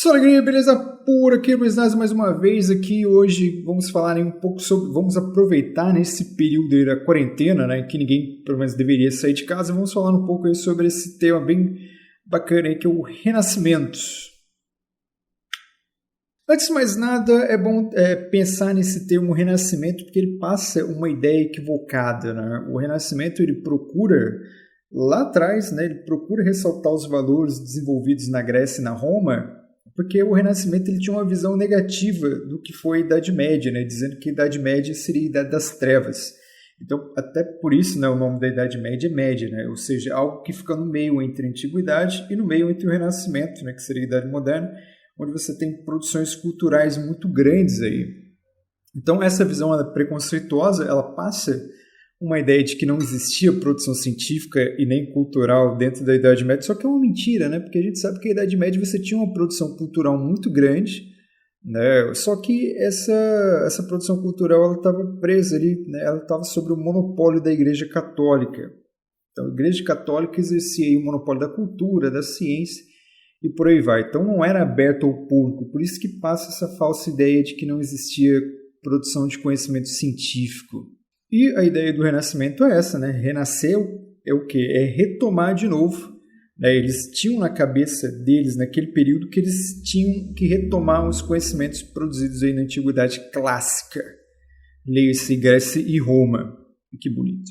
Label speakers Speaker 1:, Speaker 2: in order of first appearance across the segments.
Speaker 1: Fala, galera, beleza? Por aqui, mais uma vez aqui. Hoje vamos falar um pouco sobre, vamos aproveitar nesse período aí da quarentena, né, que ninguém, pelo menos, deveria sair de casa. Vamos falar um pouco aí sobre esse tema bem bacana aí, que é o renascimento. Antes de mais nada, é bom pensar nesse termo renascimento, porque ele passa uma ideia equivocada, né? O renascimento, ele procura, lá atrás, né, ele procura ressaltar os valores desenvolvidos na Grécia e na Roma, porque o Renascimento ele tinha uma visão negativa do que foi a Idade Média, né? Dizendo que a Idade Média seria a Idade das Trevas. Então, até por isso, né, o nome da Idade Média é Média, né? Ou seja, algo que fica no meio entre a Antiguidade e no meio entre o Renascimento, né, que seria a Idade Moderna, onde você tem produções culturais muito grandes aí. Então, essa visão preconceituosa, ela passa uma ideia de que não existia produção científica e nem cultural dentro da Idade Média, só que é uma mentira, né? Porque a gente sabe que na Idade Média você tinha uma produção cultural muito grande, né? Só que essa produção cultural ela estava presa ali, né? Ela estava sob o monopólio da Igreja Católica. Então, a Igreja Católica exercia aí o monopólio da cultura, da ciência e por aí vai. Então, não era aberto ao público, por isso que passa essa falsa ideia de que não existia produção de conhecimento científico. E a ideia do renascimento é essa, né? Renascer é o quê? É retomar de novo. Né? Eles tinham na cabeça deles, naquele período, que eles tinham que retomar os conhecimentos produzidos aí na Antiguidade Clássica. Leia-se Grécia e Roma. Que bonito.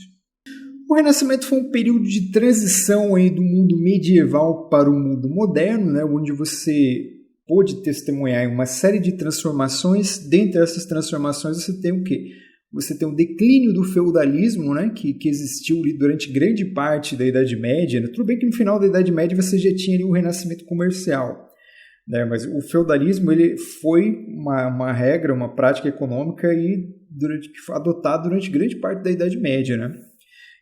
Speaker 1: O Renascimento foi um período de transição aí do mundo medieval para o mundo moderno, né? Onde você pôde testemunhar uma série de transformações. Dentre essas transformações você tem o quê? Você tem um declínio do feudalismo, né, que existiu ali durante grande parte da Idade Média. Né? Tudo bem que no final da Idade Média você já tinha ali o renascimento comercial, né? Mas o feudalismo ele foi uma regra, uma prática econômica que foi adotada durante grande parte da Idade Média. Né?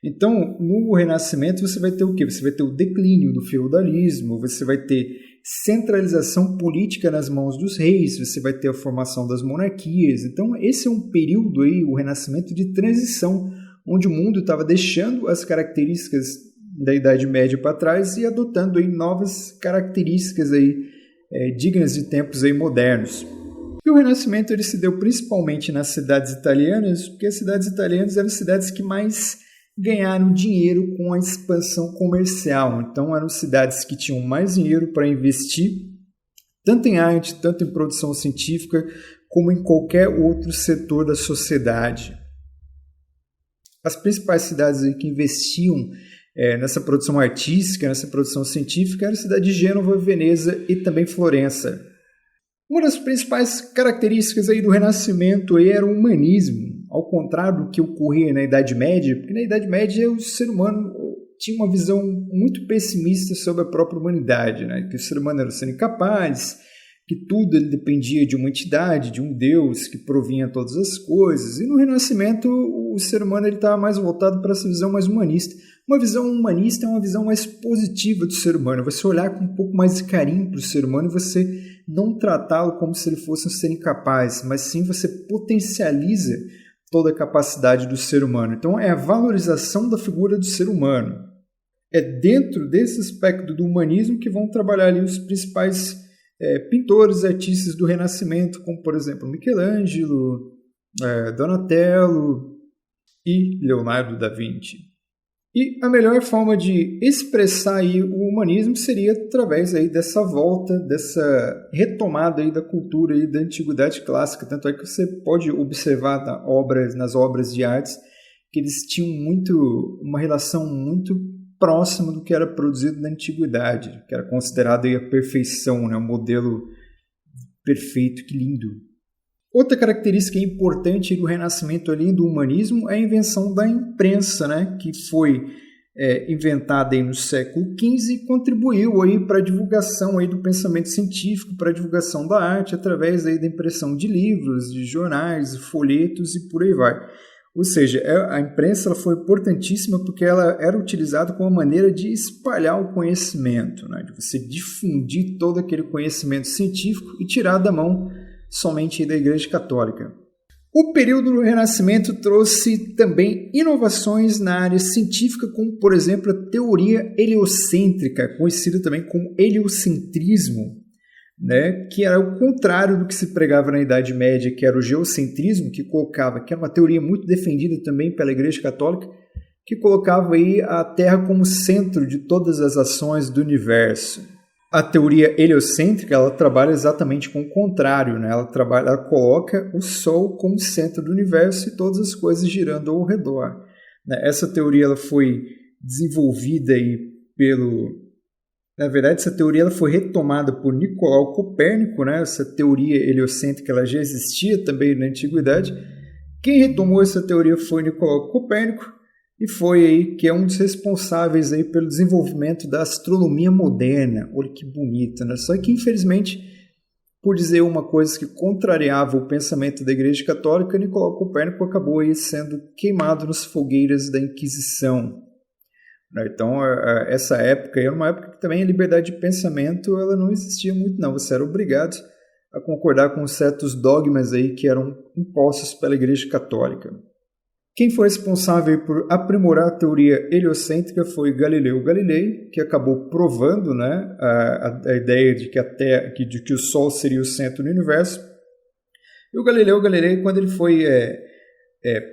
Speaker 1: Então, no Renascimento você vai ter o quê? Você vai ter o declínio do feudalismo, você vai ter centralização política nas mãos dos reis, você vai ter a formação das monarquias. Então, esse é um período aí, o Renascimento de transição, onde o mundo estava deixando as características da Idade Média para trás e adotando aí novas características aí, dignas de tempos aí modernos. E o Renascimento ele se deu principalmente nas cidades italianas, porque as cidades italianas eram cidades que mais ganharam dinheiro com a expansão comercial. Então eram cidades que tinham mais dinheiro para investir, tanto em arte, tanto em produção científica, como em qualquer outro setor da sociedade. As principais cidades que investiam nessa produção artística, nessa produção científica, eram a cidade de Gênova, Veneza e também Florença. Uma das principais características aí do Renascimento aí era o humanismo, ao contrário do que ocorria na Idade Média, porque na Idade Média o ser humano tinha uma visão muito pessimista sobre a própria humanidade, né? Que o ser humano era um ser incapaz, que tudo ele dependia de uma entidade, de um Deus que provinha todas as coisas. E no Renascimento o ser humano estava mais voltado para essa visão mais humanista. Uma visão humanista é uma visão mais positiva do ser humano. Você olhar com um pouco mais de carinho para o ser humano e você não tratá-lo como se ele fosse um ser incapaz, mas sim você potencializa toda a capacidade do ser humano. Então, é a valorização da figura do ser humano. É dentro desse aspecto do humanismo que vão trabalhar ali os principais pintores e artistas do Renascimento, como, por exemplo, Michelangelo, Donatello e Leonardo da Vinci. E a melhor forma de expressar aí o humanismo seria através aí dessa volta, dessa retomada aí da cultura aí da Antiguidade Clássica. Tanto é que você pode observar nas obras de artes que eles tinham uma relação muito próxima do que era produzido na Antiguidade, que era considerado aí a perfeição, né? Um modelo perfeito, que lindo. Outra característica importante do Renascimento, além do humanismo, é a invenção da imprensa, né? Que foi inventada aí no século XV e contribuiu para a divulgação aí do pensamento científico, para a divulgação da arte, através aí da impressão de livros, de jornais, folhetos e por aí vai. Ou seja, a imprensa ela foi importantíssima porque ela era utilizada como uma maneira de espalhar o conhecimento, né? De você difundir todo aquele conhecimento científico e tirar da mão somente da Igreja Católica. O período do Renascimento trouxe também inovações na área científica, como, por exemplo, a teoria heliocêntrica, conhecida também como heliocentrismo. né, que era o contrário do que se pregava na Idade Média, que era o geocentrismo, que era uma teoria muito defendida também pela Igreja Católica, que colocava aí a Terra como centro de todas as ações do universo. A teoria heliocêntrica, ela trabalha exatamente com o contrário, né? Ela coloca o Sol como centro do universo e todas as coisas girando ao redor. Essa teoria ela foi desenvolvida aí Na verdade, essa teoria ela foi retomada por Nicolau Copérnico, né? Essa teoria heliocêntrica ela já existia também na Antiguidade. Quem retomou essa teoria foi Nicolau Copérnico, e foi aí que é um dos responsáveis aí pelo desenvolvimento da astronomia moderna. Olha que bonito, né? Só que, infelizmente, por dizer uma coisa que contrariava o pensamento da Igreja Católica, Nicolau Copérnico acabou aí sendo queimado nas fogueiras da Inquisição. Então, essa época era uma época que também a liberdade de pensamento ela não existia muito, não. Você era obrigado a concordar com certos dogmas aí que eram impostos pela Igreja Católica. Quem foi responsável por aprimorar a teoria heliocêntrica foi Galileu Galilei, que acabou provando, né, a ideia de que o Sol seria o centro do universo. E o Galileu Galilei, quando ele foi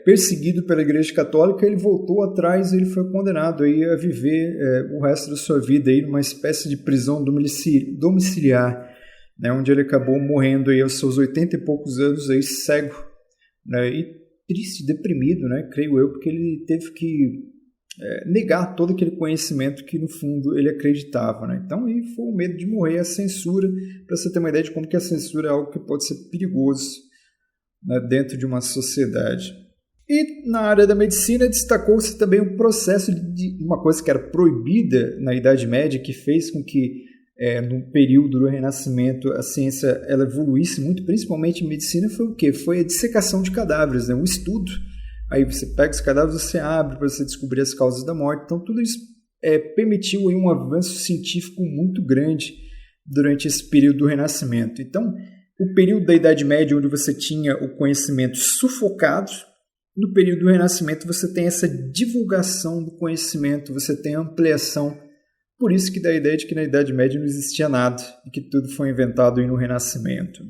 Speaker 1: perseguido pela Igreja Católica, ele voltou atrás e ele foi condenado aí a viver o resto da sua vida aí numa espécie de prisão domiciliar, né, onde ele acabou morrendo aí aos seus 80 e poucos anos aí, cego, né, e triste, deprimido, né, creio eu, porque ele teve que negar todo aquele conhecimento que no fundo ele acreditava, né? Então aí foi o medo de morrer, a censura, para você ter uma ideia de como que a censura é algo que pode ser perigoso, né, dentro de uma sociedade. E na área da medicina destacou-se também o processo de uma coisa que era proibida na Idade Média, que fez com que no período do Renascimento a ciência ela evoluísse muito, principalmente em medicina, foi o quê? Foi a dissecação de cadáveres, né? O estudo. Aí você pega os cadáveres, você abre para você descobrir as causas da morte. Então tudo isso permitiu aí um avanço científico muito grande durante esse período do Renascimento. Então, o período da Idade Média, onde você tinha o conhecimento sufocado, no período do Renascimento você tem essa divulgação do conhecimento, você tem a ampliação. Por isso que dá a ideia de que na Idade Média não existia nada e que tudo foi inventado aí no Renascimento.